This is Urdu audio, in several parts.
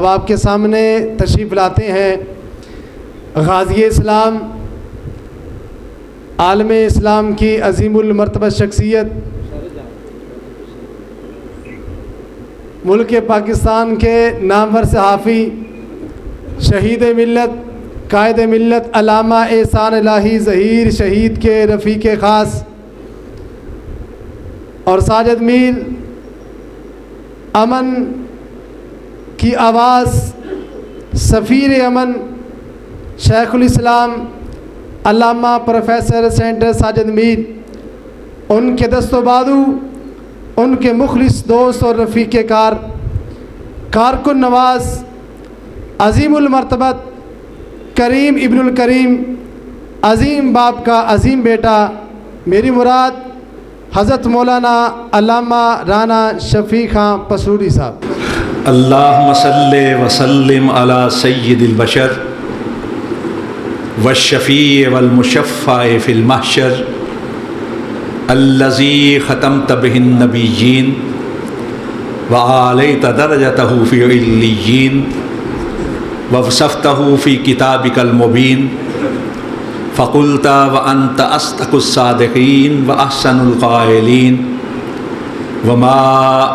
اب آپ کے سامنے تشریف لاتے ہیں غازی اسلام، عالم اسلام کی عظیم المرتبہ شخصیت، ملک پاکستان کے نامور صحافی، شہید ملت، قائد ملت، علامہ احسان الہی ظہیر شہید کے رفیق خاص اور ساجد میر، امن کی آواز، سفیر امن، شیخ الاسلام علامہ پروفیسر سینٹر ساجد میر، ان کے دست و بازو، ان کے مخلص دوست اور رفیق کار، کارکن نواز، عظیم المرتبت، کریم ابن الکریم، عظیم باپ کا عظیم بیٹا، میری مراد حضرت مولانا علامہ رانا شفیق خان پسروری صاحب۔ اللہم صلی وسلم علی سید البشر والشفیع والمشفع فی المحشر الذی ختمت بہ النبیین وعالیت درجتہ فی علیین ووصفتہ فی کتابک المبین فقلت وانت اصدق الصادقین واحسن القائلین وما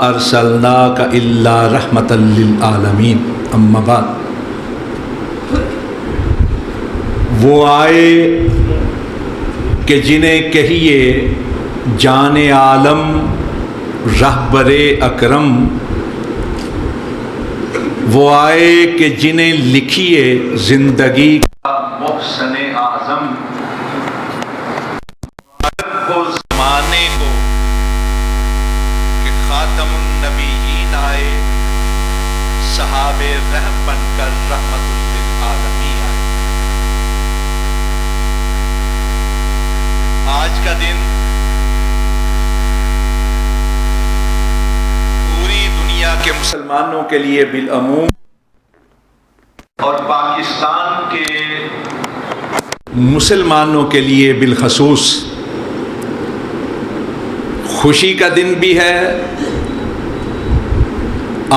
ارسلناک الا رحمتا للعالمین۔ اما بعد، وہ آئے کہ جنہیں کہیے جان عالم رہبر اکرم، وہ آئے کہ جنہیں لکھیے زندگی کا محسن اعظم، کو زمانے کو کہ خاتم النبیین آئے، صحاب رحم بن کر رحمت للعالمین آئے۔ آج کا دن پوری دنیا کے مسلمانوں کے لیے بالعموم اور پاکستان کے مسلمانوں کے لیے بالخصوص خوشی کا دن بھی ہے۔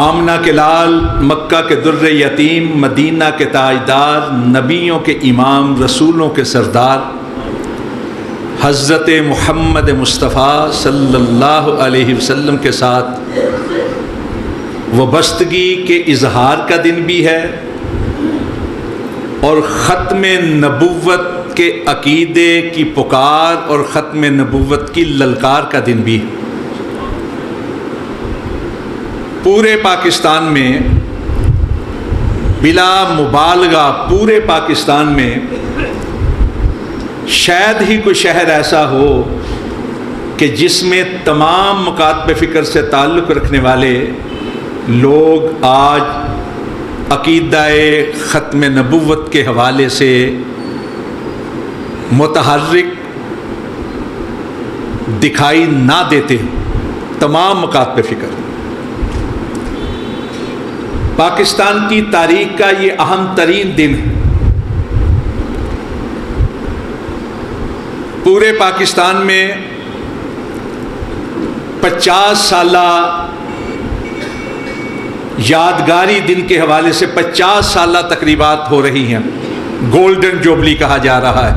آمنہ کے لال، مکہ کے در یتیم، مدینہ کے تاجدار، نبیوں کے امام، رسولوں کے سردار حضرت محمد مصطفیٰ صلی اللہ علیہ وسلم کے ساتھ وابستگی کے اظہار کا دن بھی ہے، اور ختم نبوت کے عقیدے کی پکار اور ختم نبوت کی للکار کا دن بھی ہے۔ پورے پاکستان میں بلا مبالغہ پورے پاکستان میں شاید ہی کوئی شہر ایسا ہو کہ جس میں تمام مکاتب فکر سے تعلق رکھنے والے لوگ آج عقیدہ ختم نبوت کے حوالے سے متحرک دکھائی نہ دیتے۔ تمام مکاتب فکر پاکستان کی تاریخ کا یہ اہم ترین دن ہے۔ پورے پاکستان میں 50 سالہ یادگاری دن کے حوالے سے 50 سالہ تقریبات ہو رہی ہیں، گولڈن جوبلی کہا جا رہا ہے۔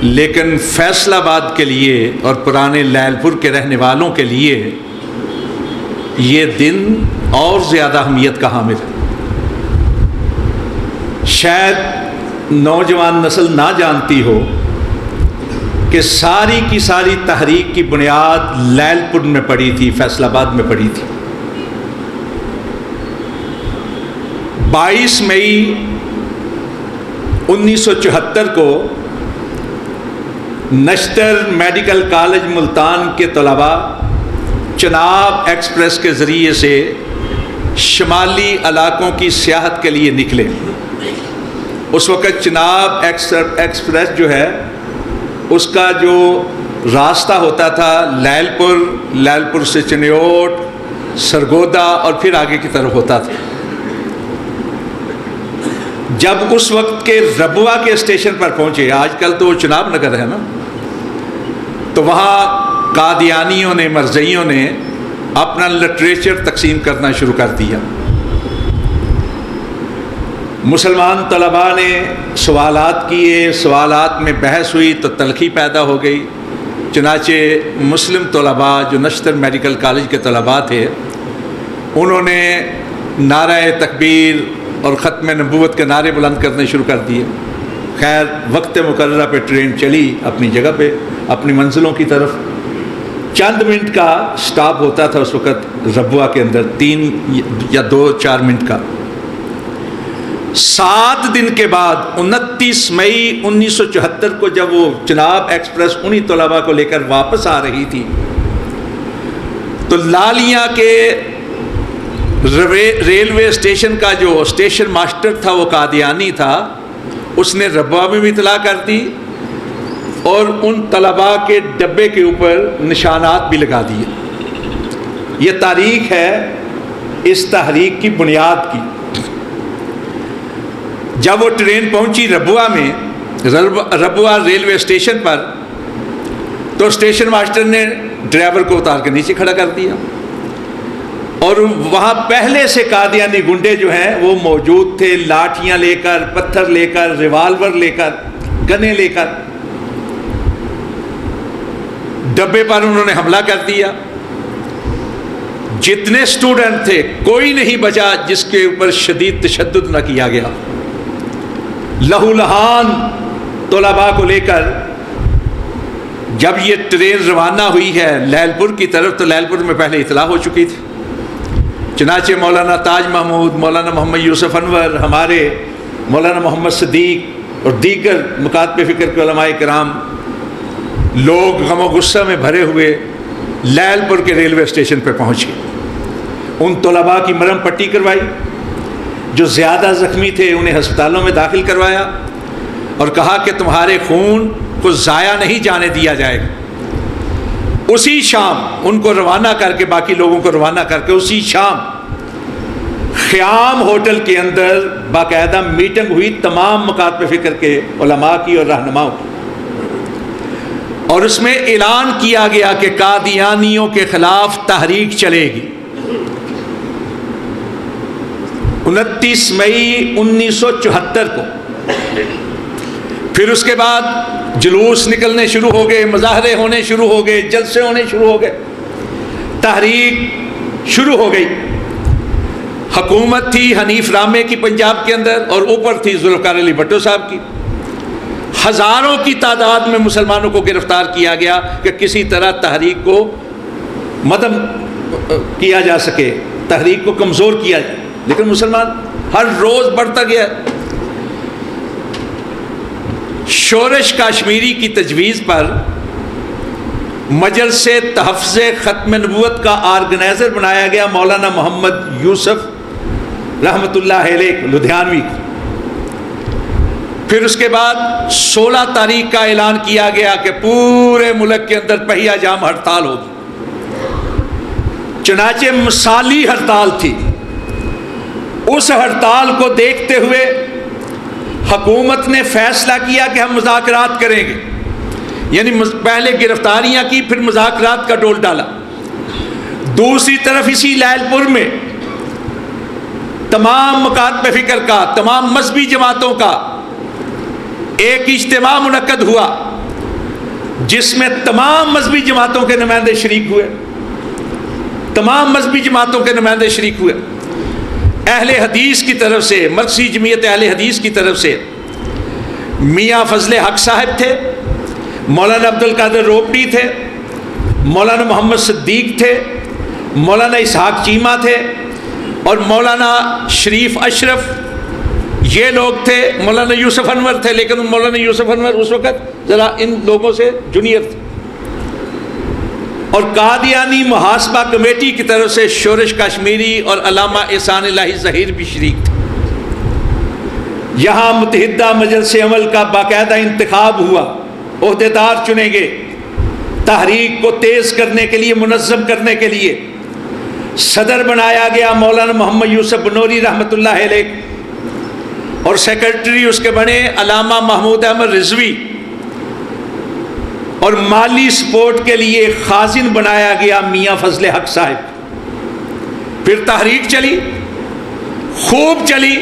لیکن فیصل آباد کے لیے اور پرانے لیل پور کے رہنے والوں کے لیے یہ دن اور زیادہ اہمیت کا حامل ہے۔ شاید نوجوان نسل نہ جانتی ہو کہ ساری کی ساری تحریک کی بنیاد لیل پور میں پڑی تھی، فیصل آباد میں پڑی تھی۔ 22 مئی 1974 کو نشتر میڈیکل کالج ملتان کے طلباء چناب ایکسپریس کے ذریعے سے شمالی علاقوں کی سیاحت کے لیے نکلے۔ اس وقت چناب ایکسپریس جو ہے اس کا جو راستہ ہوتا تھا لیل پور سے چنیوٹ، سرگودا اور پھر آگے کی طرف ہوتا تھا۔ جب اس وقت کے ربوہ کے اسٹیشن پر پہنچے، آج کل تو چناب نگر ہے نا، تو وہاں قادیانیوں نے، مرزائیوں نے اپنا لٹریچر تقسیم کرنا شروع کر دیا۔ مسلمان طلباء نے سوالات کیے، سوالات میں بحث ہوئی تو تلخی پیدا ہو گئی۔ چنانچہ مسلم طلباء جو نشتر میڈیکل کالج کے طلباء تھے، انہوں نے نعرہ تکبیر اور ختم نبوت کے نعرے بلند کرنے شروع کر دیے۔ خیر وقت مقررہ پہ ٹرین چلی اپنی جگہ پہ، اپنی منزلوں کی طرف۔ چند منٹ کا سٹاپ ہوتا تھا اس وقت ربوہ کے اندر، 3 یا 2-4 منٹ کا۔ 7 دن کے بعد 29 مئی 1974 کو جب وہ چناب ایکسپریس انہی طلباء کو لے کر واپس آ رہی تھی تو لالیاں کے ریلوے اسٹیشن کا جو اسٹیشن ماسٹر تھا وہ قادیانی تھا، اس نے ربوہ میں بھی اطلاع کر دی اور ان طلباء کے ڈبے کے اوپر نشانات بھی لگا دیے۔ یہ تاریخ ہے اس تحریک کی بنیاد کی۔ جب وہ ٹرین پہنچی ربوہ میں، ربوہ ریلوے اسٹیشن پر، تو اسٹیشن ماسٹر نے ڈرائیور کو اتار کے نیچے کھڑا کر دیا، اور وہاں پہلے سے قادیانی گنڈے جو ہیں وہ موجود تھے، لاٹھیاں لے کر، پتھر لے کر، ریوالور لے کر، گنے لے کر۔ ڈبے پر انہوں نے حملہ کر دیا۔ جتنے اسٹوڈنٹ تھے کوئی نہیں بچا جس کے اوپر شدید تشدد نہ کیا گیا۔ لہو لہان طلباء کو لے کر جب یہ ٹرین روانہ ہوئی ہے لیل پور کی طرف، تو لیل پور میں پہلے اطلاع ہو چکی تھی۔ چنانچہ مولانا تاج محمود، مولانا محمد یوسف انور، ہمارے مولانا محمد صدیق اور دیگر مکاتب فکر کے علماء کرام، لوگ غم و غصہ میں بھرے ہوئے لیل پور کے ریلوے اسٹیشن پہ پہنچے۔ ان طلباء کی مرہم پٹی کروائی، جو زیادہ زخمی تھے انہیں ہسپتالوں میں داخل کروایا، اور کہا کہ تمہارے خون کو ضائع نہیں جانے دیا جائے گا۔ اسی شام ان کو روانہ کر کے، باقی لوگوں کو روانہ کر کے، اسی شام خیام ہوٹل کے اندر باقاعدہ میٹنگ ہوئی تمام مکاتب فکر کے علماء کی اور رہنماؤں کی، اور اس میں اعلان کیا گیا کہ قادیانیوں کے خلاف تحریک چلے گی۔ 29 مئی 1974 کو پھر اس کے بعد جلوس نکلنے شروع ہو گئے، مظاہرے ہونے شروع ہو گئے، جلسے ہونے شروع ہو گئے، تحریک شروع ہو گئی۔ حکومت تھی حنیف رامے کی پنجاب کے اندر، اور اوپر تھی ذوالفقار علی بھٹو صاحب کی۔ ہزاروں کی تعداد میں مسلمانوں کو گرفتار کیا گیا کہ کسی طرح تحریک کو مدم کیا جا سکے، تحریک کو کمزور کیا جائے، لیکن مسلمان ہر روز بڑھتا گیا۔ شورش کشمیری کی تجویز پر مجلس تحفظ ختم نبوت کا آرگنائزر بنایا گیا مولانا محمد یوسف رحمۃ اللہ علیہ لدھیانوی کو۔ پھر اس کے بعد 16 تاریخ کا اعلان کیا گیا کہ پورے ملک کے اندر پہیا جام ہڑتال ہوگی۔ چنانچہ مثالی ہڑتال تھی۔ اس ہڑتال کو دیکھتے ہوئے حکومت نے فیصلہ کیا کہ ہم مذاکرات کریں گے، یعنی پہلے گرفتاریاں کی، پھر مذاکرات کا ڈول ڈالا۔ دوسری طرف اسی لیل پور میں تمام مکاتب فکر کا، تمام مذہبی جماعتوں کا ایک اجتماع منعقد ہوا، جس میں تمام مذہبی جماعتوں کے نمائندے شریک ہوئے، تمام مذہبی جماعتوں کے نمائندے شریک ہوئے۔ اہل حدیث کی طرف سے، مرکزی جمعیت اہل حدیث کی طرف سے میاں فضل حق صاحب تھے، مولانا عبد القادر روپڑی تھے، مولانا محمد صدیق تھے، مولانا اسحاق چیمہ تھے، اور مولانا شریف اشرف، یہ لوگ تھے۔ مولانا یوسف انور تھے، لیکن مولانا یوسف انور اس وقت ذرا ان لوگوں سے جونیئر تھے۔ اور قادیانی محاسبہ کمیٹی کی طرف سے شورش کشمیری اور علامہ احسان الہی ظہیر بھی شریک تھے۔ یہاں متحدہ مجلس عمل کا باقاعدہ انتخاب ہوا، عہدیدار چنے گئے، تحریک کو تیز کرنے کے لیے، منظم کرنے کے لیے صدر بنایا گیا مولانا محمد یوسف بنوری رحمۃ اللہ علیہ، اور سیکرٹری اس کے بنے علامہ محمود احمد رضوی، اور مالی سپورٹ کے لیے خازن بنایا گیا میاں فضل حق صاحب۔ پھر تحریک چلی، خوب چلی،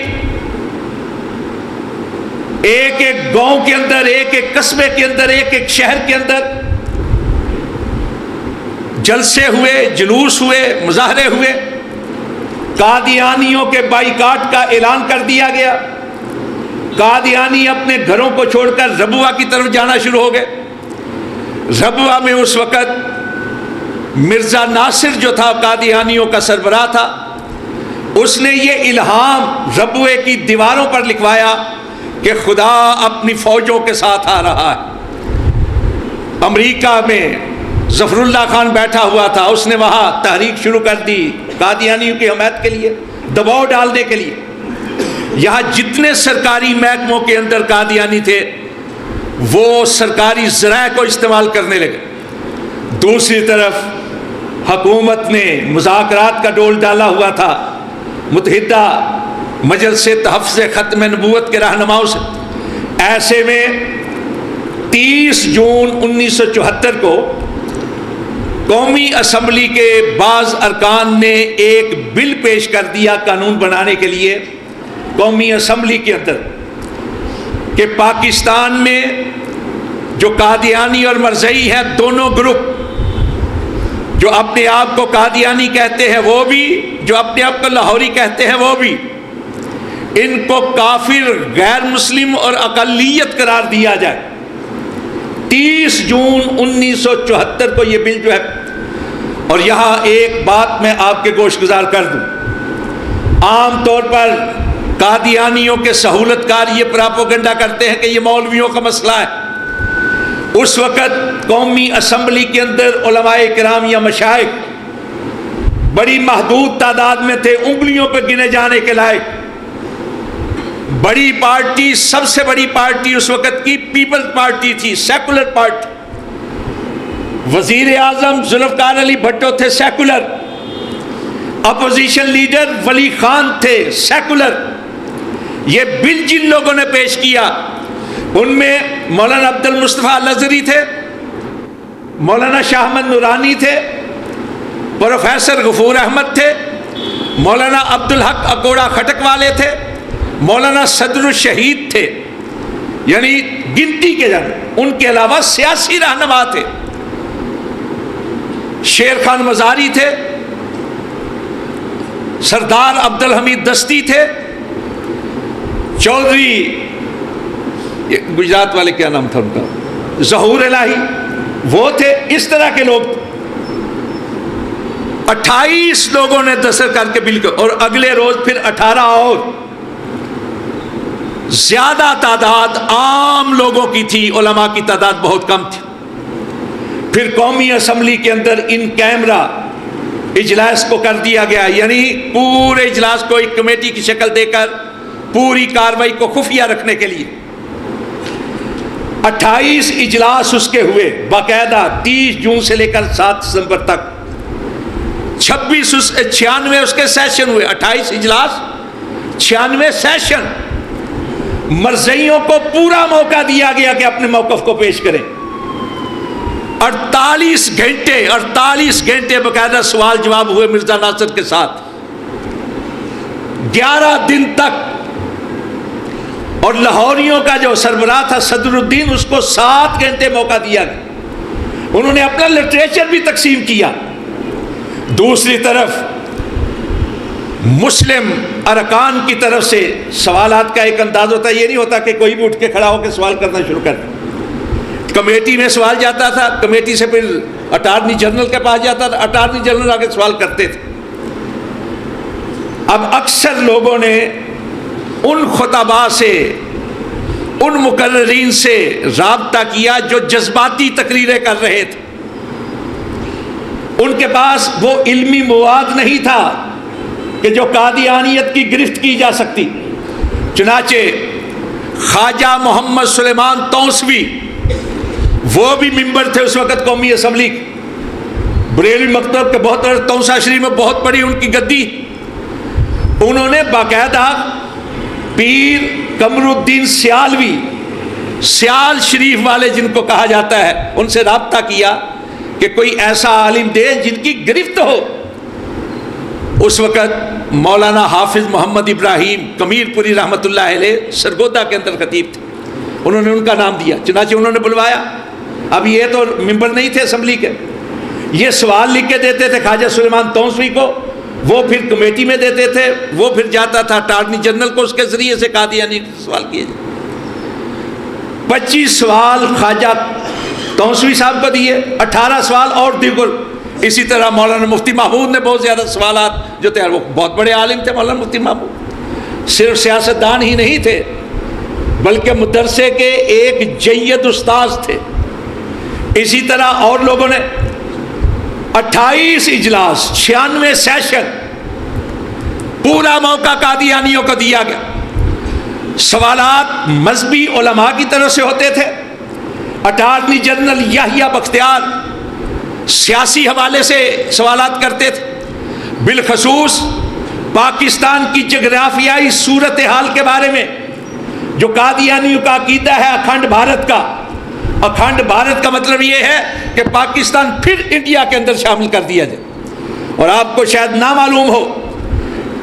ایک ایک گاؤں کے اندر، ایک ایک قصبے کے اندر، ایک ایک شہر کے اندر جلسے ہوئے، جلوس ہوئے، مظاہرے ہوئے، قادیانیوں کے بائیکاٹ کا اعلان کر دیا گیا۔ قادیانی اپنے گھروں کو چھوڑ کر ربوہ کی طرف جانا شروع ہو گئے۔ ربوہ میں اس وقت مرزا ناصر جو تھا قادیانیوں کا سربراہ تھا، اس نے یہ الہام ربوے کی دیواروں پر لکھوایا کہ خدا اپنی فوجوں کے ساتھ آ رہا ہے۔ امریکہ میں ظفر اللہ خان بیٹھا ہوا تھا، اس نے وہاں تحریک شروع کر دی قادیانیوں کی حمایت کے لیے، دباؤ ڈالنے کے لیے۔ یہاں جتنے سرکاری محکموں کے اندر قادیانی تھے وہ سرکاری ذرائع کو استعمال کرنے لگے۔ دوسری طرف حکومت نے مذاکرات کا ڈول ڈالا ہوا تھا متحدہ مجلس تحفظ ختم نبوت کے رہنماؤں سے۔ ایسے میں 30 جون 1974 کو قومی اسمبلی کے بعض ارکان نے ایک بل پیش کر دیا قانون بنانے کے لیے قومی اسمبلی کے اندر کہ پاکستان میں جو قادیانی اور مرزئی ہیں، دونوں گروپ، جو اپنے آپ کو قادیانی کہتے ہیں وہ بھی، جو اپنے آپ کو لاہوری کہتے ہیں وہ بھی، ان کو کافر، غیر مسلم اور اقلیت قرار دیا جائے۔ 30 جون 1974 کو یہ بل جو ہے، اور یہاں ایک بات میں آپ کے گوش گزار کر دوں، عام طور پر قادیانیوں کے سہولت کار یہ پراپوگنڈا کرتے ہیں کہ یہ مولویوں کا مسئلہ ہے۔ اس وقت قومی اسمبلی کے اندر علماء کرام یا مشائخ بڑی محدود تعداد میں تھے، انگلیوں پہ گنے جانے کے لائق۔ بڑی پارٹی، سب سے بڑی پارٹی اس وقت کی پیپلز پارٹی تھی، سیکولر پارٹی۔ وزیر اعظم ذوالفقار علی بھٹو تھے، سیکولر۔ اپوزیشن لیڈر ولی خان تھے، سیکولر۔ یہ بل جن لوگوں نے پیش کیا ان میں مولانا عبد المصطفیٰ الازہری تھے، مولانا شاہ احمد نورانی تھے، پروفیسر غفور احمد تھے، مولانا عبدالحق اکوڑا کھٹک والے تھے، مولانا صدر الشہید تھے، یعنی گنتی کے جن۔ ان کے علاوہ سیاسی رہنما تھے، شیر خان مزاری تھے، سردار عبدالحمید دستی تھے، چودھری گجرات والے کیا نام تھا ان کا، ظہور الہی، وہ تھے۔ اس طرح کے لوگ 28 لوگوں نے دستخط کر کے بل کو، اور اگلے روز پھر 18 اور۔ زیادہ تعداد عام لوگوں کی تھی، علماء کی تعداد بہت کم تھی۔ پھر قومی اسمبلی کے اندر ان کیمرہ اجلاس کو کر دیا گیا، یعنی پورے اجلاس کو ایک کمیٹی کی شکل دے کر پوری کارروائی کو خفیہ رکھنے کے لیے 28 اجلاس اس کے ہوئے باقاعدہ، 30 جون سے لے کر 7 دسمبر تک۔ 96 اس کے سیشن ہوئے، 28 اجلاس، 96 سیشن۔ مرزئیوں کو پورا موقع دیا گیا کہ اپنے موقف کو پیش کریں۔ 48 گھنٹے باقاعدہ سوال جواب ہوئے مرزا ناصر کے ساتھ، 11 دن تک۔ اور لاہوریوں کا جو سربراہ تھا صدر الدین، اس کو 7 گھنٹے موقع دیا گیا، انہوں نے اپنا لٹریچر بھی تقسیم کیا۔ دوسری طرف مسلم ارکان کی طرف سے سوالات کا ایک انداز ہوتا ہے، یہ نہیں ہوتا کہ کوئی بھی اٹھ کے کھڑا ہو کے سوال کرنا شروع کر دے۔ کمیٹی میں سوال جاتا تھا، کمیٹی سے پھر اٹارنی جنرل کے پاس جاتا تھا، اٹارنی جنرل آگے سوال کرتے تھے۔ اب اکثر لوگوں نے ان خطباء سے، ان مقررین سے رابطہ کیا جو جذباتی تقریریں کر رہے تھے۔ ان کے پاس وہ علمی مواد نہیں تھا کہ جو قادیانیت کی گرفت کی جا سکتی۔ چنانچہ خواجہ محمد سلیمان توسوی، وہ بھی ممبر تھے اس وقت قومی اسمبلی، بریلوی مکتب کے بہت بڑے، توسا شریف میں بہت بڑی ان کی گدی۔ انہوں نے باقاعدہ پیر قمر الدین سیالوی، سیال شریف والے جن کو کہا جاتا ہے، ان سے رابطہ کیا کہ کوئی ایسا عالم دے جن کی گرفت ہو۔ اس وقت مولانا حافظ محمد ابراہیم کمیر پوری رحمۃ اللہ علیہ سرگودا کے اندر خطیب تھے، انہوں نے ان کا نام دیا، چنانچہ انہوں نے بلوایا. اب یہ تو ممبر نہیں تھے اسمبلی کے، یہ سوال لکھ کے دیتے تھے خواجہ سلیمان تونسوی کو، وہ پھر کمیٹی میں دیتے تھے، وہ پھر جاتا تھا اٹارنی جنرل کو، اس کے ذریعے سے قادیانی سوال کیے جائے. 25 سوال خواجہ تونسوی صاحب کو دیے، 18 سوال اور دیگر. اسی طرح مولانا مفتی محمود نے بہت زیادہ سوالات جو تھے، وہ بہت بڑے عالم تھے مولانا مفتی محمود، صرف سیاستدان ہی نہیں تھے بلکہ مدرسے کے ایک جید استاذ تھے. اسی طرح اور لوگوں نے 28 اجلاس، 96 سیشن، پورا موقع قادیانیوں کو دیا گیا. سوالات مذہبی علماء کی طرف سے ہوتے تھے. اٹارنی جنرل یحییٰ بختیار سیاسی حوالے سے سوالات کرتے تھے، بالخصوص پاکستان کی جغرافیائی صورتحال کے بارے میں. جو قادیانیوں کا عقیدہ ہے اکھنڈ بھارت کا، اکھنڈ بھارت کا مطلب یہ ہے کہ پاکستان پھر انڈیا کے اندر شامل کر دیا جائے. اور آپ کو شاید نہ معلوم ہو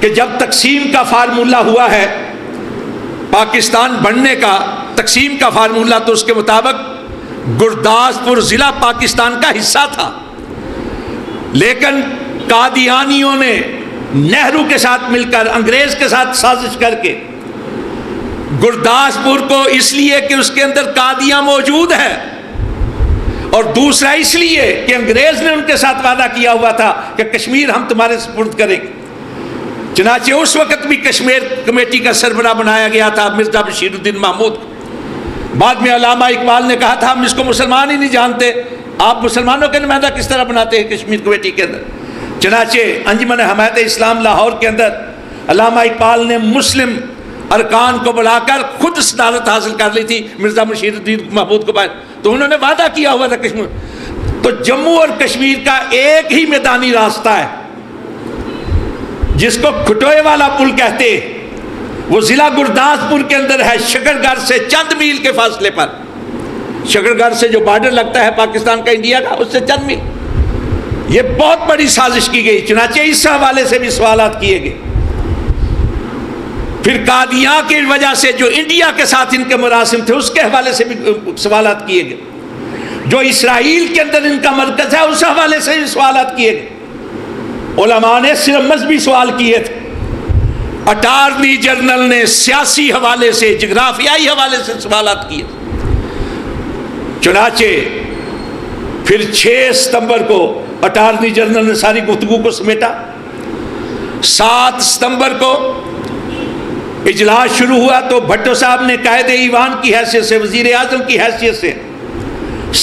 کہ جب تقسیم کا فارمولہ ہوا ہے پاکستان بننے کا، تقسیم کا فارمولہ، تو اس کے مطابق گرداسپور ضلع پاکستان کا حصہ تھا. لیکن قادیانیوں نے نہرو کے ساتھ مل کر، انگریز کے ساتھ سازش کر کے گرداسپور کو، اس لیے کہ اس کے اندر قادیاں موجود ہے، اور دوسرا اس لیے کہ انگریز نے ان کے ساتھ وعدہ کیا ہوا تھا کہ کشمیر ہم تمہارے سپرد کریں گے. چنانچہ اس وقت بھی کشمیر کمیٹی کا سربراہ بنایا گیا تھا مرزا بشیر الدین محمود. بعد میں علامہ اقبال نے کہا تھا ہم اس کو مسلمان ہی نہیں جانتے، آپ مسلمانوں کے نمائندہ کس طرح بناتے ہیں کشمیر کمیٹی کے اندر. چنانچہ انجمن حمایت اسلام لاہور کے اندر علامہ اقبال نے مسلم ارکان کو بلا کر خود صدارت حاصل کر لی تھی مرزا بشیر الدین محمود کو بعد. تو انہوں نے وعدہ کیا ہوا تھا کشمیر. تو جموں اور کشمیر کا ایک ہی میدانی راستہ ہے جس کو کھٹوئے والا پل کہتے ہیں، وہ ضلع گرداسپور کے اندر ہے، شکرگڑھ سے چند میل کے فاصلے پر. شکرگڑھ سے جو بارڈر لگتا ہے پاکستان کا انڈیا کا، اس سے چند میل. یہ بہت بڑی سازش کی گئی، چنانچہ اس حوالے سے بھی سوالات کیے گئے. پھر قادیاں کی وجہ سے جو انڈیا کے ساتھ ان کے مراسم تھے اس کے حوالے سے بھی سوالات کیے گئے. جو اسرائیل کے اندر ان کا مرکز ہے اس حوالے سے بھی سوالات کیے گئے. علماء نے صرف مذہبی سوال کیے تھے، اٹارنی جنرل نے سیاسی حوالے سے، جغرافیائی حوالے سے سوالات کیے. چنانچہ پھر 6 ستمبر کو اٹارنی جنرل نے ساری گفتگو کو سمیٹا. 7 ستمبر کو اجلاس شروع ہوا تو بھٹو صاحب نے قائد ایوان کی حیثیت سے، وزیر اعظم کی حیثیت سے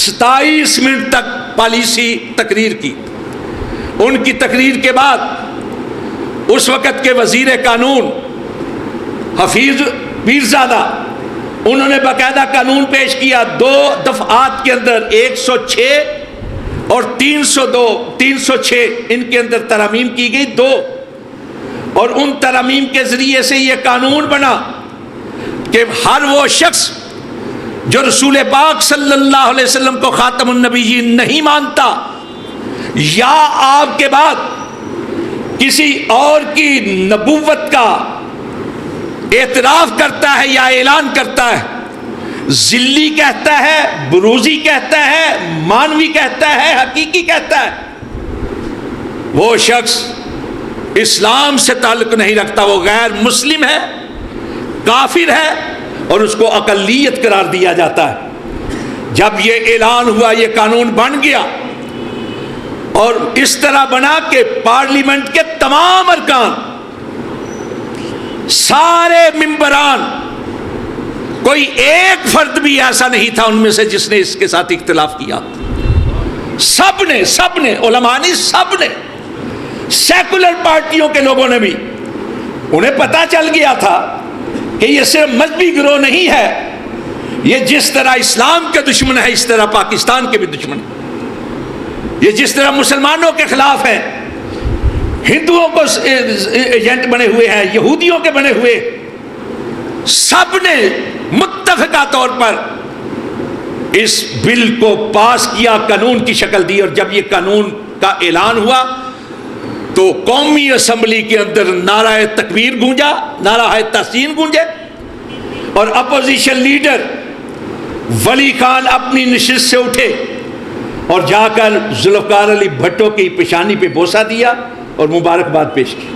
27 منٹ تک پالیسی تقریر کی. ان کی تقریر کے بعد اس وقت کے وزیر قانون حفیظ پیرزادہ، انہوں نے باقاعدہ قانون پیش کیا. 2 دفعات کے اندر 106 اور 302 306 ان کے اندر ترامیم کی گئی 2. اور ان ترامیم کے ذریعے سے یہ قانون بنا کہ ہر وہ شخص جو رسول پاک صلی اللہ علیہ وسلم کو خاتم النبیین نہیں مانتا یا آپ کے بعد کسی اور کی نبوت کا اعتراف کرتا ہے یا اعلان کرتا ہے، ذلی کہتا ہے، بروزی کہتا ہے، مانوی کہتا ہے، حقیقی کہتا ہے، وہ شخص اسلام سے تعلق نہیں رکھتا، وہ غیر مسلم ہے، کافر ہے، اور اس کو اقلیت قرار دیا جاتا ہے. جب یہ اعلان ہوا، یہ قانون بن گیا، اور اس طرح بنا کہ پارلیمنٹ کے تمام ارکان، سارے ممبران، کوئی ایک فرد بھی ایسا نہیں تھا ان میں سے جس نے اس کے ساتھ اختلاف کیا. سب نے علماء نے، سب نے، سیکولر پارٹیوں کے لوگوں نے بھی، انہیں پتہ چل گیا تھا کہ یہ صرف مذہبی گروہ نہیں ہے، یہ جس طرح اسلام کے دشمن ہے اس طرح پاکستان کے بھی دشمن ہے. یہ جس طرح مسلمانوں کے خلاف ہے، ہندوؤں کو ایجنٹ بنے ہوئے ہیں، یہودیوں کے بنے ہوئے. سب نے متفقہ طور پر اس بل کو پاس کیا، قانون کی شکل دی. اور جب یہ قانون کا اعلان ہوا تو قومی اسمبلی کے اندر نعرہ تکبیر گونجا، نعرہ تحسین گونجے، اور اپوزیشن لیڈر ولی خان اپنی نشست سے اٹھے اور جا کر ذوالفقار علی بھٹو کی پیشانی پہ بوسہ دیا اور مبارکباد پیش کی۔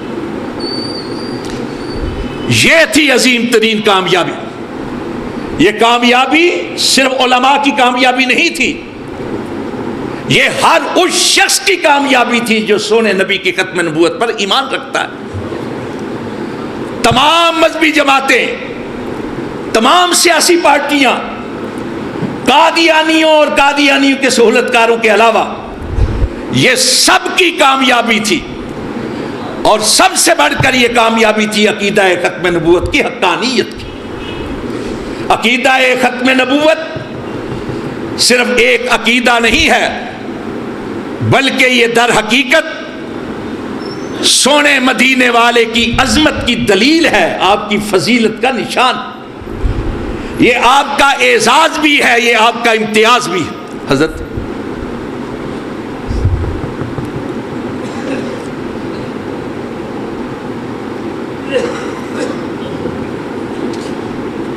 یہ تھی عظیم ترین کامیابی۔ یہ کامیابی صرف علماء کی کامیابی نہیں تھی، یہ ہر اس شخص کی کامیابی تھی جو سونے نبی کی ختم نبوت پر ایمان رکھتا ہے۔ تمام مذہبی جماعتیں، تمام سیاسی پارٹیاں، قادیانیوں اور قادیانیوں کے سہولتکاروں کے علاوہ یہ سب کی کامیابی تھی، اور سب سے بڑھ کر یہ کامیابی تھی عقیدہ ختم نبوت کی حقانیت کی۔ عقیدہ ختم نبوت صرف ایک عقیدہ نہیں ہے، بلکہ یہ در حقیقت سونے مدینے والے کی عظمت کی دلیل ہے، آپ کی فضیلت کا نشان، یہ آپ کا اعزاز بھی ہے، یہ آپ کا امتیاز بھی ہے۔ حضرت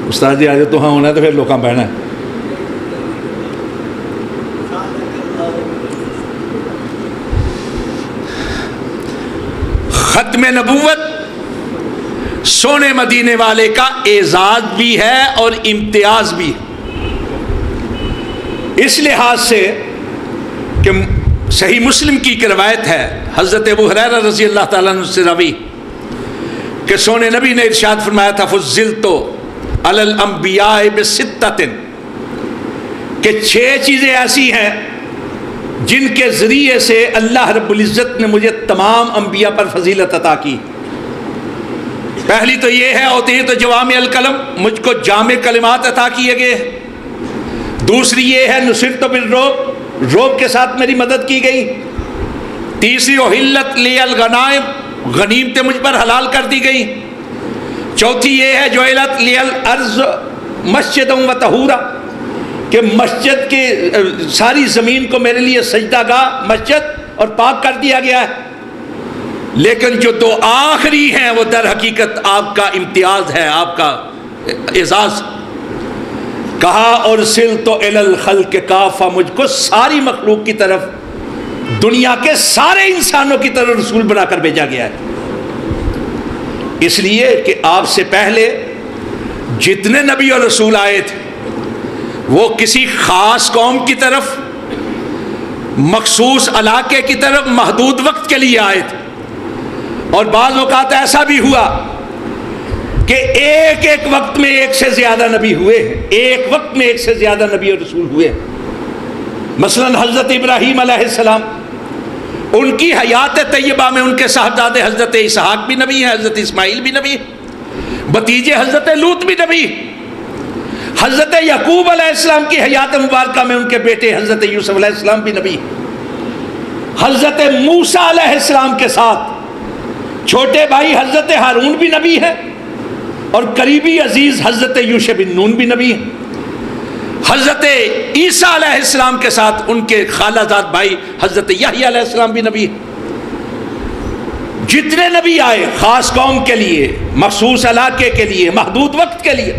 استاد جی آج تو ہاں ہونا ہے تو پھر لوکاں بہنا ہے۔ ختم نبوت سونے مدینے والے کا اعزاز بھی ہے اور امتیاز بھی ہے، اس لحاظ سے کہ صحیح مسلم کی ایک روایت ہے، حضرت ابو ہریرہ رضی اللہ تعالیٰ عنہ سے روی کہ سونے نبی نے ارشاد فرمایا تھا فضلت علی الانبیاء بستۃ، کہ 6 چیزیں ایسی ہیں جن کے ذریعے سے اللہ رب العزت نے مجھے تمام انبیاء پر فضیلت عطا کی۔ پہلی تو یہ ہے اوتیت جوامع الکلم، مجھ کو جامع کلمات عطا کیے گئے۔ دوسری یہ ہے نصرت بالرعب، رعب کے ساتھ میری مدد کی گئی۔ تیسری احلت لی الغنائم، غنیمتیں مجھ پر حلال کر دی گئی۔ چوتھی یہ ہے جعلت لی الارض مسجدا و طہورا، کہ مسجد کے ساری زمین کو میرے لیے سجدہ گاہ، مسجد اور پاک کر دیا گیا ہے۔ لیکن جو 2 آخری ہیں وہ در حقیقت آپ کا امتیاز ہے، آپ کا اعزاز۔ کہا ارسلت الی الخلق کافہ، مجھ کو ساری مخلوق کی طرف، دنیا کے سارے انسانوں کی طرف رسول بنا کر بھیجا گیا ہے۔ اس لیے کہ آپ سے پہلے جتنے نبی اور رسول آئے تھے وہ کسی خاص قوم کی طرف، مخصوص علاقے کی طرف، محدود وقت کے لیے آئے تھے، اور بعض اوقات ایسا بھی ہوا کہ ایک وقت میں ایک سے زیادہ نبی ہوئے ہیں، ایک وقت میں ایک سے زیادہ نبی اور رسول ہوئے ہیں۔ مثلا حضرت ابراہیم علیہ السلام، ان کی حیات طیبہ میں ان کے صاحبزادے حضرت اسحاق بھی نبی ہیں، حضرت اسماعیل بھی نبی ہیں، بھتیجے حضرت لوط بھی نبی ہیں۔ حضرت یعقوب علیہ السلام کی حیات مبارکہ میں ان کے بیٹے حضرت یوسف علیہ السلام بھی نبی ہیں۔ حضرت موسیٰ علیہ السلام کے ساتھ چھوٹے بھائی حضرت ہارون بھی نبی ہیں، اور قریبی عزیز حضرت یوشع بن نون بھی نبی ہیں۔ حضرت عیسیٰ علیہ السلام کے ساتھ ان کے خالہ زاد بھائی حضرت یحییٰ علیہ السلام بھی نبی ہیں۔ جتنے نبی آئے خاص قوم کے لیے، مخصوص علاقے کے لیے، محدود وقت کے لیے۔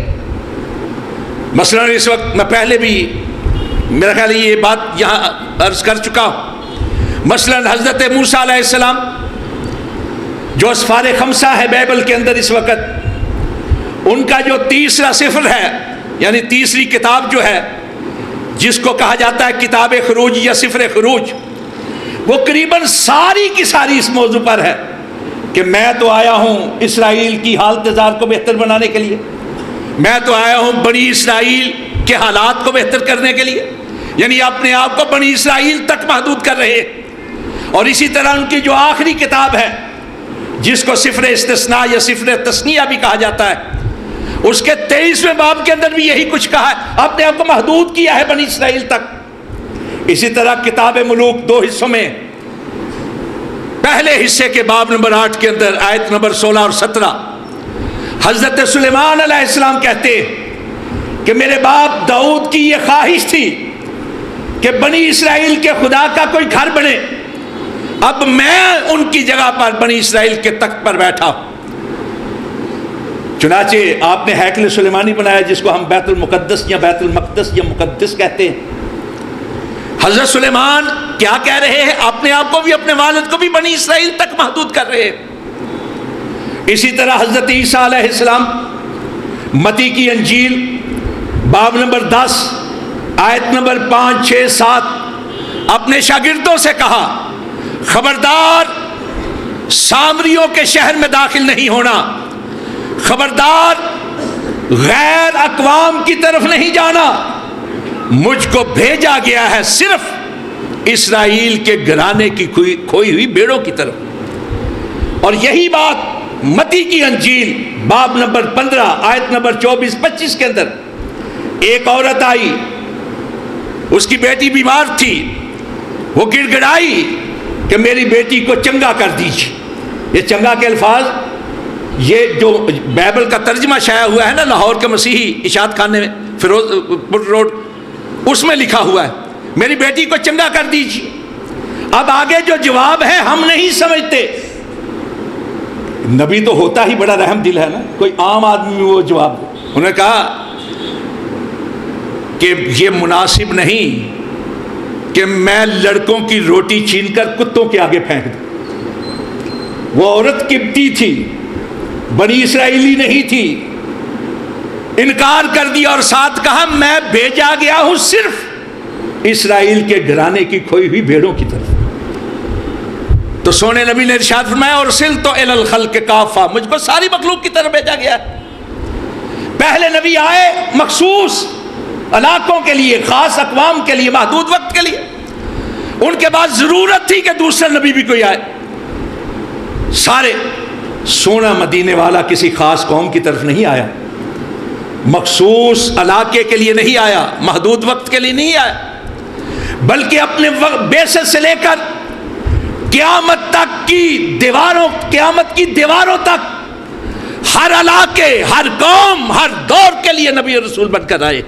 مثلا اس وقت میں پہلے بھی میرا خیال ہے یہ بات یہاں عرض کر چکا ہوں، مثلا حضرت موسیٰ علیہ السلام جو اسفار 5 ہے بائبل کے اندر اس وقت، ان کا جو تیسرا سفر ہے، یعنی تیسری کتاب جو ہے جس کو کہا جاتا ہے کتاب خروج یا سفر خروج، وہ قریباً ساری کی ساری اس موضوع پر ہے کہ میں تو آیا ہوں اسرائیل کی حالت زار کو بہتر بنانے کے لیے، میں تو آیا ہوں بنی اسرائیل کے حالات کو بہتر کرنے کے لیے، یعنی اپنے آپ کو بنی اسرائیل تک محدود کر رہے ہیں۔ اور اسی طرح ان کی جو آخری کتاب ہے جس کو سفر استثناء یا سفر تثنیہ بھی کہا جاتا ہے، اس کے 23ویں باب کے اندر بھی یہی کچھ کہا ہے، اپنے آپ کو محدود کیا ہے بنی اسرائیل تک۔ اسی طرح کتاب ملوک 2 حصوں میں، پہلے حصے کے باب نمبر 8 کے اندر آیت نمبر 16 اور 17 حضرت سلیمان علیہ السلام کہتے ہیں کہ میرے باپ داؤد کی یہ خواہش تھی کہ بنی اسرائیل کے خدا کا کوئی گھر بنے، اب میں ان کی جگہ پر بنی اسرائیل کے تخت پر بیٹھا. چنانچہ آپ نے ہیکل سلیمانی بنایا جس کو ہم بیت المقدس یا بیت المقدس یا مقدس کہتے ہیں. حضرت سلیمان کیا کہہ رہے ہیں؟ اپنے آپ کو بھی اپنے والد کو بھی بنی اسرائیل تک محدود کر رہے ہیں. اسی طرح حضرت عیسیٰ علیہ السلام متی کی انجیل باب نمبر 10 آیت نمبر 5 6 7 اپنے شاگردوں سے کہا خبردار سامریوں کے شہر میں داخل نہیں ہونا، خبردار غیر اقوام کی طرف نہیں جانا، مجھ کو بھیجا گیا ہے صرف اسرائیل کے گھرانے کی کھوئی ہوئی بھیڑوں کی طرف. اور یہی بات متی کی انجیل باب نمبر 15 آیت نمبر 24-25 کے اندر ایک عورت آئی، اس کی بیٹی بیمار تھی، وہ گڑ گڑائی کہ میری بیٹی کو چنگا کر دیجیے. یہ چنگا کے الفاظ یہ جو بائبل کا ترجمہ شائع ہوا ہے نا لاہور کے مسیحی اشاعت خانے میں فیروز پور روڈ، اس میں لکھا ہوا ہے میری بیٹی کو چنگا کر دیجیے. اب آگے جو جواب ہے ہم نہیں سمجھتے. نبی تو ہوتا ہی بڑا رحم دل ہے نا، کوئی عام آدمی میں وہ جواب دے. انہوں نے کہا کہ یہ مناسب نہیں کہ میں لڑکوں کی روٹی چھین کر کتوں کے آگے پھینک دوں. وہ عورت قبطی تھی، بنی اسرائیلی نہیں تھی، انکار کر دیا اور ساتھ کہا میں بھیجا گیا ہوں صرف اسرائیل کے گھرانے کی کھوئی ہوئی بھیڑوں کی طرف. تو سونے نبی نے ارشاد فرمایا ارسلت الی الخلق کافہ، مجھ کو ساری مخلوق کی طرف بھیجا گیا ہے. پہلے نبی آئے مخصوص علاقوں کے لیے، خاص اقوام کے لیے، محدود وقت کے لیے. ان کے بعد ضرورت تھی کہ دوسرا نبی بھی کوئی آئے. سارے سونا مدینے والا کسی خاص قوم کی طرف نہیں آیا، مخصوص علاقے کے لیے نہیں آیا، محدود وقت کے لیے نہیں آیا، بلکہ اپنے بیسط سے لے کر قیامت تک کی دیواروں، قیامت کی دیواروں تک ہر علاقے، ہر قوم، ہر دور کے لیے نبی رسول بن کر آئے.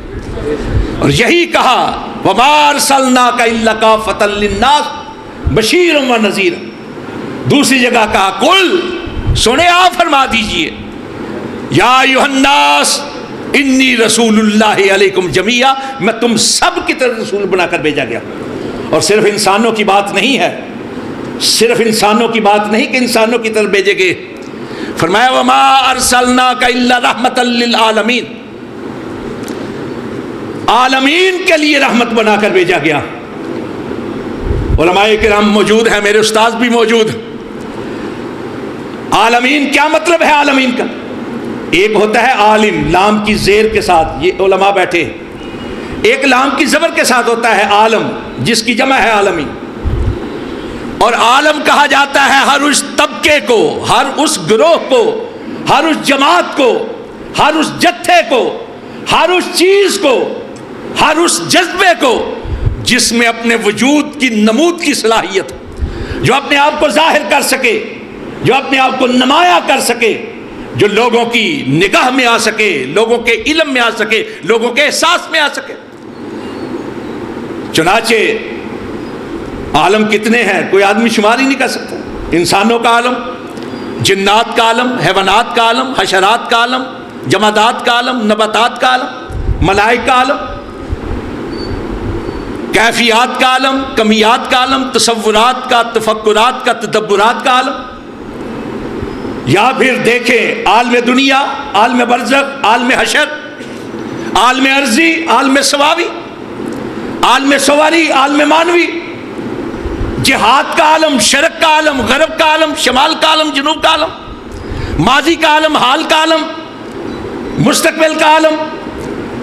اور یہی کہا وَمَا أَرْسَلْنَاكَ إِلَّا كَافَةً لِلنَّاسِ بَشِيرًا وَنَذِيرًا. دوسری جگہ کہا قل، سنے آپ فرما دیجئے یا ایھا الناس انی رسول اللہ علیکم جمیعا، میں تم سب کی طرف رسول بنا کر بھیجا گیا. اور صرف انسانوں کی بات نہیں ہے، صرف انسانوں کی بات نہیں کہ انسانوں کی طرف بھیجے گئے. فرمایا وما ارسلناک الا رحمۃ للعالمین، عالمین کے لیے رحمت بنا کر بھیجا گیا. علماء کرام موجود ہیں، میرے استاذ بھی موجود. عالمین کیا مطلب ہے؟ عالمین کا ایک ہوتا ہے عالم لام کی زیر کے ساتھ، یہ علماء بیٹھے. ایک لام کی زبر کے ساتھ ہوتا ہے عالم، جس کی جمع ہے عالمین. اور عالم کہا جاتا ہے ہر اس طبقے کو، ہر اس گروہ کو، ہر اس جماعت کو، ہر اس جتھے کو، ہر اس چیز کو، ہر اس جذبے کو جس میں اپنے وجود کی نمود کی صلاحیت، جو اپنے آپ کو ظاہر کر سکے، جو اپنے آپ کو نمایاں کر سکے، جو لوگوں کی نگاہ میں آ سکے، لوگوں کے علم میں آ سکے، لوگوں کے احساس میں آ سکے. چنانچہ عالم کتنے ہیں کوئی آدمی شمار ہی نہیں کر سکتا. انسانوں کا عالم، جنات کا عالم، حیوانات کا عالم، حشرات کا عالم، جمادات کا عالم، نباتات کا عالم، ملائکہ کا عالم، کیفیات کا عالم، کمیات کا عالم، تصورات کا، تفکرات کا، تدبرات کا عالم. یا پھر دیکھیں عالم دنیا، عالم برزخ، عالم حشر، عالم ارضی، عالم سماوی، عالم سواری، عالم مانوی، جہاد کا عالم، شرق کا عالم، غرب کا عالم، شمال کا عالم، جنوب کا عالم، ماضی کا عالم، حال کا عالم، مستقبل کا عالم،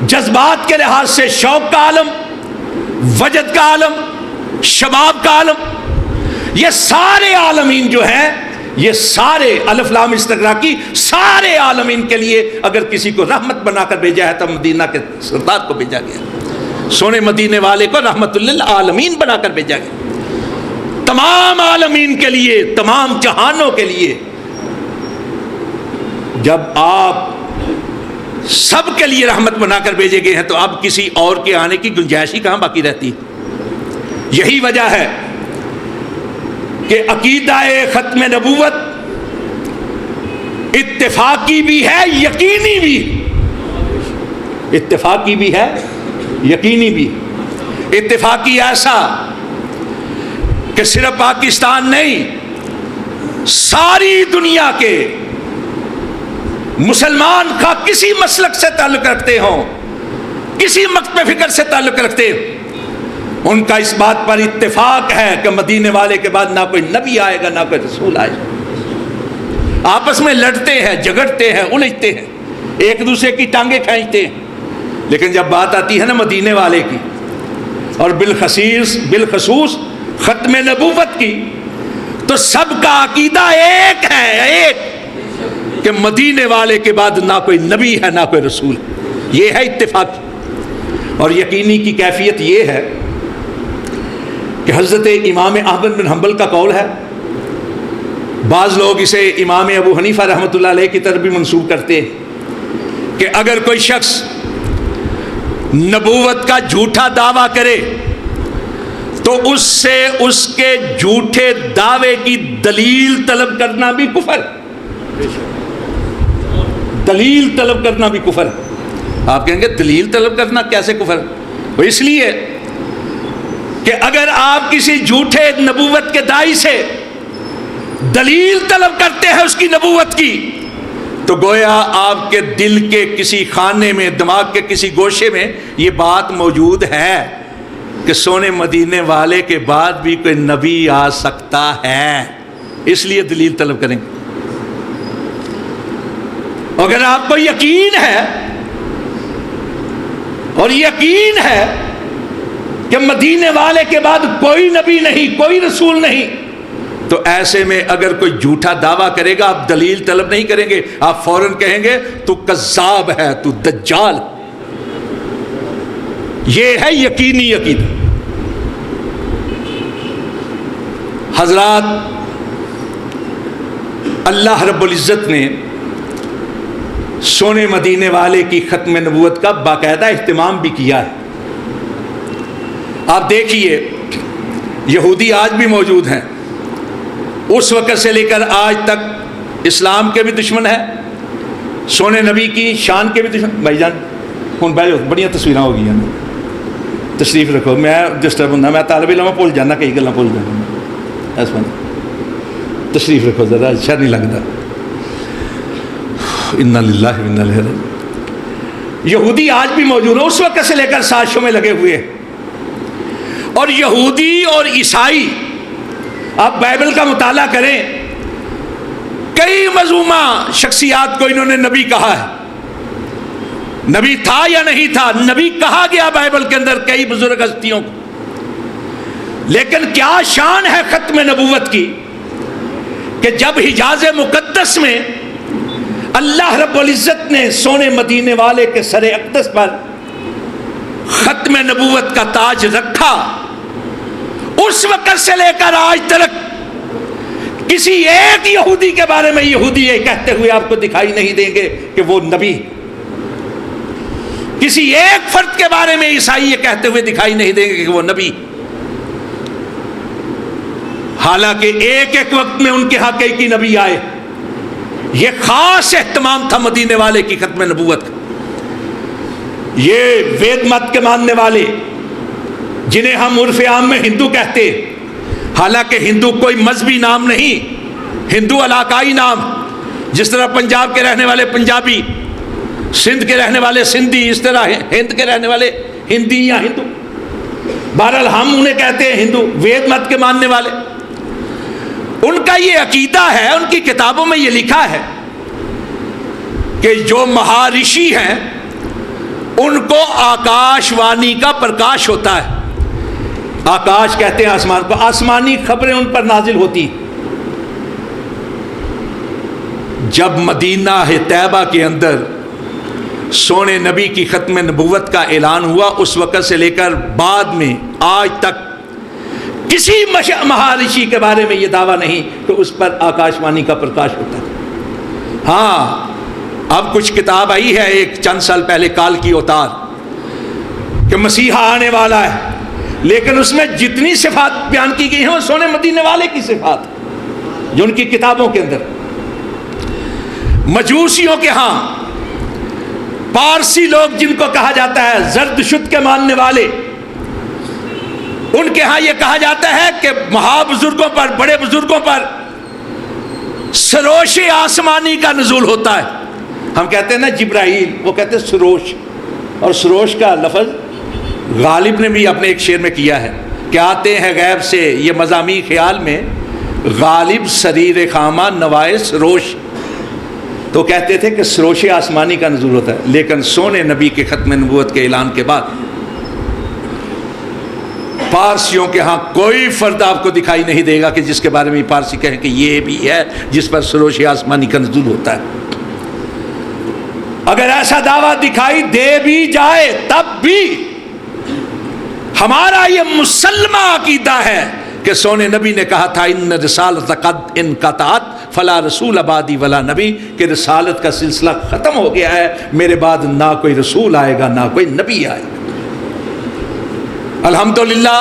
جذبات کے لحاظ سے شوق کا عالم، وجد کا عالم، شباب کا عالم. یہ سارے عالمین جو ہیں، یہ سارے الف لام استغراقی سارے عالمین کے لیے اگر کسی کو رحمت بنا کر بھیجا ہے تو مدینہ کے سردار کو بھیجا گیا. سونے مدینے والے کو رحمت للعالمین بنا کر بھیجا گیا. تمام عالمین کے لیے، تمام جہانوں کے لیے. جب آپ سب کے لیے رحمت بنا کر بھیجے گئے ہیں تو اب کسی اور کے آنے کی گنجائش ہی کہاں باقی رہتی. یہی وجہ ہے کہ عقیدہ ختم نبوت اتفاقی بھی ہے یقینی بھی، اتفاقی بھی ہے یقینی بھی۔ اتفاقی ایسا کہ صرف پاکستان نہیں، ساری دنیا کے مسلمان کا کسی مسلک سے تعلق رکھتے ہوں، کسی مکتب فکر سے تعلق رکھتے ہوں، ان کا اس بات پر اتفاق ہے کہ مدینے والے کے بعد نہ کوئی نبی آئے گا نہ کوئی رسول آئے گا۔ آپس میں لڑتے ہیں، جھگڑتے ہیں، الجھتے ہیں، ایک دوسرے کی ٹانگیں کھینچتے ہیں، لیکن جب بات آتی ہے نا مدینے والے کی اور بالخصوص ختم نبوت کی، تو سب کا عقیدہ ایک ہے، ایک، کہ مدینے والے کے بعد نہ کوئی نبی ہے نہ کوئی رسول ہے۔ یہ ہے اتفاق۔ اور یقینی کی کیفیت یہ ہے کہ حضرت امام احمد بن حنبل کا قول ہے، بعض لوگ اسے امام ابو حنیفہ رحمۃ اللہ علیہ کی طرف بھی منسوب کرتے ہیں کہ اگر کوئی شخص نبوت کا جھوٹا دعویٰ کرے تو اس سے اس کے جھوٹے دعوے کی دلیل طلب کرنا بھی کفر، دلیل طلب کرنا بھی کفر۔ آپ کہیں گے دلیل طلب کرنا کیسے کفر؟ وہ اس لیے کہ اگر آپ کسی جھوٹے نبوت کے داعی سے دلیل طلب کرتے ہیں اس کی نبوت کی، تو گویا آپ کے دل کے کسی خانے میں، دماغ کے کسی گوشے میں یہ بات موجود ہے کہ سونے مدینے والے کے بعد بھی کوئی نبی آ سکتا ہے، اس لیے دلیل طلب کریں گے۔ اگر آپ کو یقین ہے اور یقین ہے کہ مدینے والے کے بعد کوئی نبی نہیں، کوئی رسول نہیں، تو ایسے میں اگر کوئی جھوٹا دعویٰ کرے گا آپ دلیل طلب نہیں کریں گے، آپ فوراً کہیں گے تو کذاب ہے، تو دجال۔ یہ ہے یقینی عقیدہ۔ حضرات، اللہ رب العزت نے سونے مدینے والے کی ختم نبوت کا باقاعدہ اہتمام بھی کیا ہے۔ آپ دیکھیے، یہودی آج بھی موجود ہیں، اس وقت سے لے کر آج تک اسلام کے بھی دشمن ہیں، سونے نبی کی شان کے بھی دشمن۔ بھائی جان ہوں بڑی تصویریں ہو گئی ہیں، تشریف رکھو، میں ڈسٹرب ہوں، میں طالب علم بھول جانا، کئی گلا بھول جانا، تشریف رکھو ذرا، اچھا نہیں لگتا۔ انا للہ و انا الیہ راجعون۔ یہودی آج بھی موجود ہیں، اس وقت سے لے کر سازشوں میں لگے ہوئے ہیں۔ اور یہودی اور عیسائی، آپ بائبل کا مطالعہ کریں، کئی مذمومہ شخصیات کو انہوں نے نبی کہا ہے۔ نبی تھا یا نہیں تھا؟ نبی کہا گیا بائبل کے اندر کئی بزرگ ہستیوں کو، لیکن کیا شان ہے ختم نبوت کی کہ جب حجاز مقدس میں اللہ رب العزت نے سونے مدینے والے کے سر اقدس پر ختم نبوت کا تاج رکھا، اس وقت سے لے کر آج تک کسی ایک یہودی کے بارے میں یہودی یہ کہتے ہوئے آپ کو دکھائی نہیں دیں گے کہ وہ نبی، کسی ایک فرد کے بارے میں عیسائی یہ کہتے ہوئے دکھائی نہیں دیں گے کہ وہ نبی، حالانکہ ایک ایک وقت میں ان کے ہاں کئی نبی آئے۔ یہ خاص اہتمام تھا مدینے والے کی ختم نبوت کا۔ یہ وید مت کے ماننے والے، جنہیں ہم عرف عام میں ہندو کہتے، حالانکہ ہندو کوئی مذہبی نام نہیں، ہندو علاقائی نام، جس طرح پنجاب کے رہنے والے پنجابی، سندھ کے رہنے والے سندھی، اس طرح ہند کے رہنے والے ہندی یا ہندو، بہرحال ہم انہیں کہتے ہیں ہندو، وید مت کے ماننے والے۔ ان کا یہ عقیدہ ہے، ان کی کتابوں میں یہ لکھا ہے کہ جو مہارشی ہیں ان کو آکاش وانی کا پرکاش ہوتا ہے۔ آکاش کہتے ہیں آسمان کو، آسمانی خبریں ان پر نازل ہوتی۔ جب مدینہ طیبہ کے اندر سونے نبی کی ختم نبوت کا اعلان ہوا، اس وقت سے لے کر بعد میں آج تک کسی مہارشی کے بارے میں یہ دعویٰ نہیں کہ اس پر آکاشوانی کا پرکاش ہوتا ہے۔ ہاں، اب کچھ کتاب آئی ہے ایک چند سال پہلے، کال کی اوتار، کہ مسیحا آنے والا ہے، لیکن اس میں جتنی صفات بیان کی گئی ہیں وہ سونے مدینے والے کی صفات جو ان کی کتابوں کے اندر. مجوسیوں کے ہاں پارسی لوگ جن کو کہا جاتا ہے زردشت کے ماننے والے، ان کے ہاں یہ کہا جاتا ہے کہ مہا بزرگوں پر، بڑے بزرگوں پر سروش آسمانی کا نزول ہوتا ہے. ہم کہتے ہیں نا جبرائیل، وہ کہتے ہیں سروش. اور سروش کا لفظ غالب نے بھی اپنے ایک شعر میں کیا ہے کہ آتے ہیں غیب سے یہ مضامی خیال میں، غالب سریر خامہ نوائے سروش. تو کہتے تھے کہ سروش آسمانی کا نزول ہوتا ہے. لیکن سونے نبی کے ختم نبوت کے اعلان کے بعد پارسیوں کے ہاں کوئی فرد آپ کو دکھائی نہیں دے گا کہ جس کے بارے میں پارسی کہیں کہ یہ بھی ہے جس پر سروش آسمانی کا نزول ہوتا ہے. اگر ایسا دعویٰ دکھائی دے بھی جائے تب بھی ہمارا یہ مسلمہ عقیدہ ہے کہ سونے نبی نے کہا تھا ان رسالت قد انقطعت فلا رسول بعدی ولا نبی، کہ رسالت کا سلسلہ ختم ہو گیا ہے، میرے بعد نہ کوئی رسول آئے گا نہ کوئی نبی آئے گا. الحمدللہ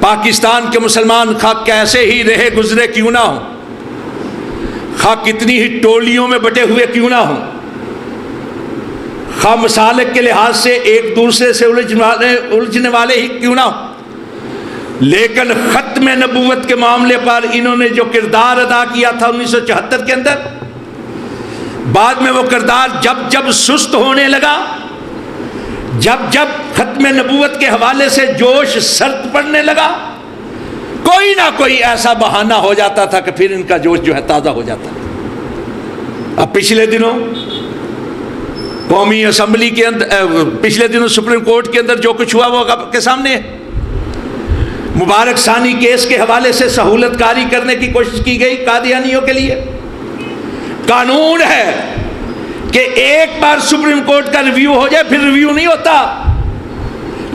پاکستان کے مسلمان خواہ کیسے ہی رہے گزرے کیوں نہ ہوں، خواہ کتنی ہی ٹولیوں میں بٹے ہوئے کیوں نہ ہوں، خواہ مسالک کے لحاظ سے ایک دوسرے سے الجھنے والے ہی کیوں نہ ہوں، لیکن ختم نبوت کے معاملے پر انہوں نے جو کردار ادا کیا تھا 1974 کے اندر، بعد میں وہ کردار جب جب سست ہونے لگا، جب جب ختم نبوت کے حوالے سے جوش سرد پڑنے لگا، کوئی نہ کوئی ایسا بہانہ ہو جاتا تھا کہ پھر ان کا جوش جو ہے تازہ ہو جاتا. اب پچھلے دنوں قومی اسمبلی کے اندر، پچھلے دنوں سپریم کورٹ کے اندر جو کچھ ہوا وہ آپ کے سامنے ہے. مبارک ثانی کیس کے حوالے سے سہولت کاری کرنے کی کوشش کی گئی قادیانیوں کے لیے. قانون ہے کہ ایک بار سپریم کورٹ کا ریویو ہو جائے پھر ریویو نہیں ہوتا،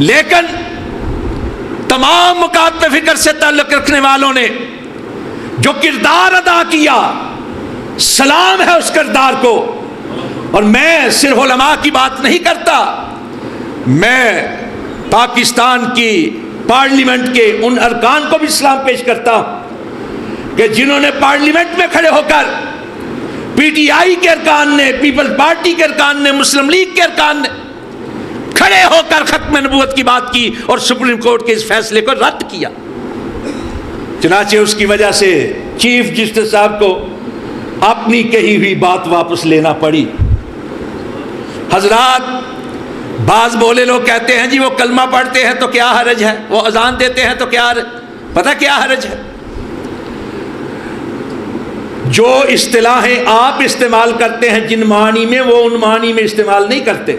لیکن تمام مقاصد فکر سے تعلق رکھنے والوں نے جو کردار ادا کیا، سلام ہے اس کردار کو. اور میں صرف علماء کی بات نہیں کرتا، میں پاکستان کی پارلیمنٹ کے ان ارکان کو بھی سلام پیش کرتا ہوں کہ جنہوں نے پارلیمنٹ میں کھڑے ہو کر، پی ٹی آئی کے ارکان نے، پیپلز پارٹی کے ارکان نے، مسلم لیگ کے ارکان نے کھڑے ہو کر ختم نبوت کی بات کی اور سپریم کورٹ کے اس فیصلے کو رد کیا. چنانچہ اس کی وجہ سے چیف جسٹس صاحب کو اپنی کہی ہوئی بات واپس لینا پڑی. حضرات، بعض بولے لوگ کہتے ہیں جی وہ کلمہ پڑھتے ہیں تو کیا حرج ہے، وہ اذان دیتے ہیں تو کیا حرج، پتہ کیا حرج ہے؟ جو اصطلاحیں آپ استعمال کرتے ہیں جن معنی میں، وہ ان معنی میں استعمال نہیں کرتے.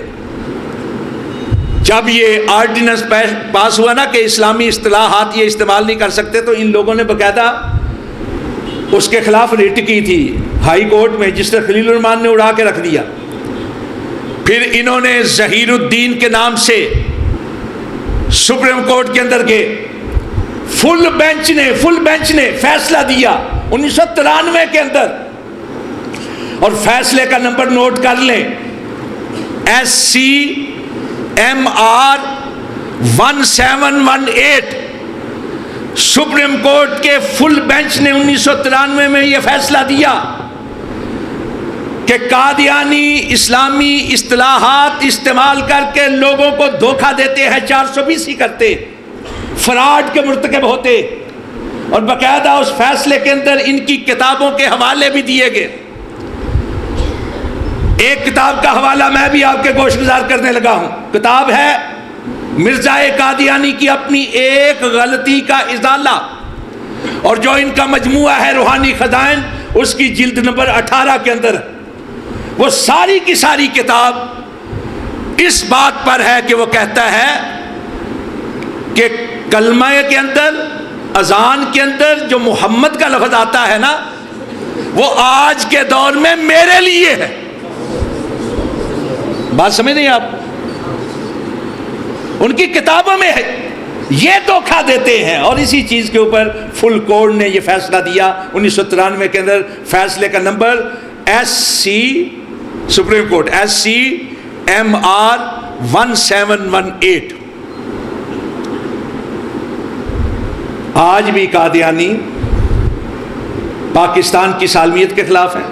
جب یہ آرڈیننس پاس ہوا نا کہ اسلامی اصطلاحات یہ استعمال نہیں کر سکتے، تو ان لوگوں نے باقاعدہ اس کے خلاف ریٹ کی تھی ہائی کورٹ میں، جس نے خلیل الرحمان نے اڑا کے رکھ دیا. پھر انہوں نے ظہیر الدین کے نام سے سپریم کورٹ کے اندر گئے، فل بینچ نے فیصلہ دیا 1993 کے اندر، اور فیصلے کا نمبر نوٹ کر لیں، SCMR 1718. سپریم کورٹ کے فل بینچ نے 1993 میں یہ فیصلہ دیا کہ قادیانی اسلامی اصطلاحات استعمال کر کے لوگوں کو دھوکہ دیتے ہیں، 420 کرتے، فراڈ کے مرتکب ہوتے. اور باقاعدہ اس فیصلے کے اندر ان کی کتابوں کے حوالے بھی دیے گئے. ایک کتاب کا حوالہ میں بھی آپ کے گوش گزار کرنے لگا ہوں. کتاب ہے مرزا قادیانی کی اپنی ایک غلطی کا ازالہ، اور جو ان کا مجموعہ ہے روحانی خزائن، اس کی جلد نمبر 18 کے اندر وہ ساری کی ساری کتاب اس بات پر ہے کہ وہ کہتا ہے کہ کلمہ کے اندر، اذان کے اندر جو محمد کا لفظ آتا ہے نا، وہ آج کے دور میں میرے لیے ہے. بات سمجھ نہیں آپ؟ ان کی کتابوں میں ہے، یہ دھوکہ دیتے ہیں. اور اسی چیز کے اوپر فل کورٹ نے یہ فیصلہ دیا 1993 کے اندر. فیصلے کا نمبر سپریم کورٹ SCMR 1718. آج بھی قادیانی پاکستان کی سالمیت کے خلاف ہیں،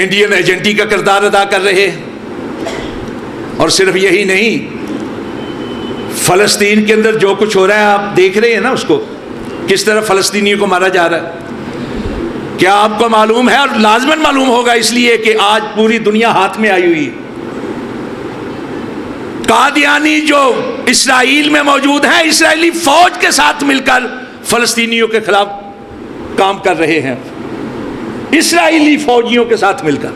انڈین ایجنٹی کا کردار ادا کر رہے ہیں۔ اور صرف یہی نہیں، فلسطین کے اندر جو کچھ ہو رہا ہے آپ دیکھ رہے ہیں نا اس کو، کس طرح فلسطینیوں کو مارا جا رہا ہے۔ کیا آپ کو معلوم ہے، اور لازماً معلوم ہوگا اس لیے کہ آج پوری دنیا ہاتھ میں آئی ہوئی ہے، قادیانی جو اسرائیل میں موجود ہیں اسرائیلی فوج کے ساتھ مل کر فلسطینیوں کے خلاف کام کر رہے ہیں، اسرائیلی فوجیوں کے ساتھ مل کر۔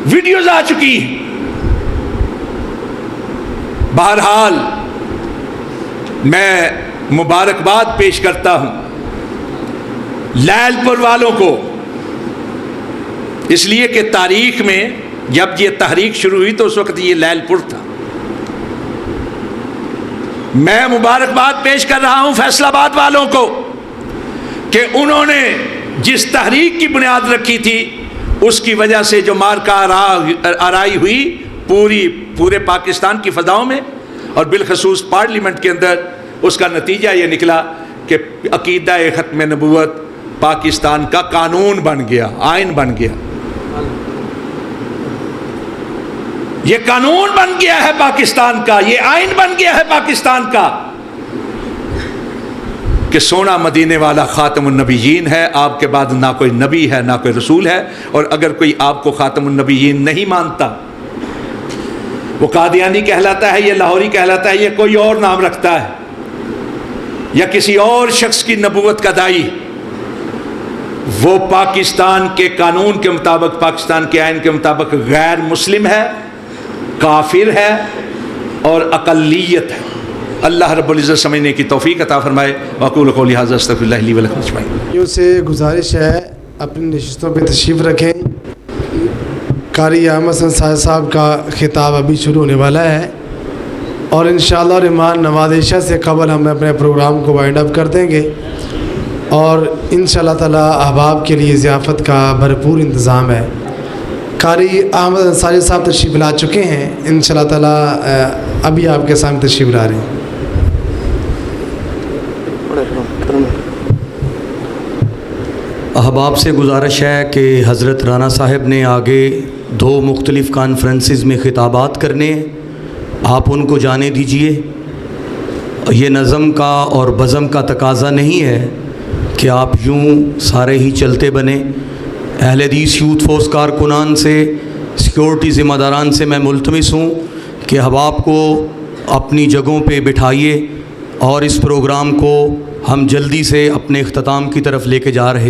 ویڈیوز آ چکی ہیں۔ بہرحال میں مبارکباد پیش کرتا ہوں لیل پور والوں کو، اس لیے کہ تاریخ میں جب یہ تحریک شروع ہوئی تو اس وقت یہ لیل پور تھا۔ میں مبارکباد پیش کر رہا ہوں فیصل آباد والوں کو کہ انہوں نے جس تحریک کی بنیاد رکھی تھی اس کی وجہ سے جو مارکا آرائی ہوئی پورے پاکستان کی فضاؤں میں اور بالخصوص پارلیمنٹ کے اندر، اس کا نتیجہ یہ نکلا کہ عقیدہ ختم نبوت پاکستان کا قانون بن گیا، آئین بن گیا۔ یہ قانون بن گیا ہے پاکستان کا، یہ آئین بن گیا ہے پاکستان کا کہ سونا مدینے والا خاتم النبیین ہے، آپ کے بعد نہ کوئی نبی ہے نہ کوئی رسول ہے، اور اگر کوئی آپ کو خاتم النبیین نہیں مانتا، وہ قادیانی کہلاتا ہے، یہ لاہوری کہلاتا ہے، یہ کوئی اور نام رکھتا ہے، یا کسی اور شخص کی نبوت کا داعی، وہ پاکستان کے قانون کے مطابق، پاکستان کے آئین کے مطابق غیر مسلم ہے، کافر ہے اور اقلیت ہے۔ اللہ رب العزت سمجھنے کی توفیق عطا فرمائے۔ واقول قولی ھذا استغفر اللہ لی ولکم اجمعین۔ یوں سے گزارش ہے اپنی نشستوں پہ تشریف رکھیں۔ قاری احمد حسن صاحب کا خطاب ابھی شروع ہونے والا ہے، اور انشاءاللہ الرحمن نوازشہ سے قبل ہم اپنے پروگرام کو وائنڈ اپ کر دیں گے، اور انشاءاللہ تعالی احباب کے لیے ضیافت کا بھرپور انتظام ہے۔ قاری احمد انصاری صاحب تشریف لا چکے ہیں، انشاءاللہ تعالی ابھی آپ کے سامنے تشریف لا رہے ہیں۔ احباب سے گزارش ہے کہ حضرت رانا صاحب نے آگے 2 مختلف کانفرنسز میں خطابات کرنے ہیں، آپ ان کو جانے دیجئے۔ یہ نظم کا اور بزم کا تقاضا نہیں ہے کہ آپ یوں سارے ہی چلتے بنیں۔ اہل حدیث یوتھ فورس کارکنان سے، سیکورٹی ذمہ داران سے میں ملتمس ہوں کہ احباب کو اپنی جگہوں پہ بٹھائیے، اور اس پروگرام کو ہم جلدی سے اپنے اختتام کی طرف لے کے جا رہے ہیں۔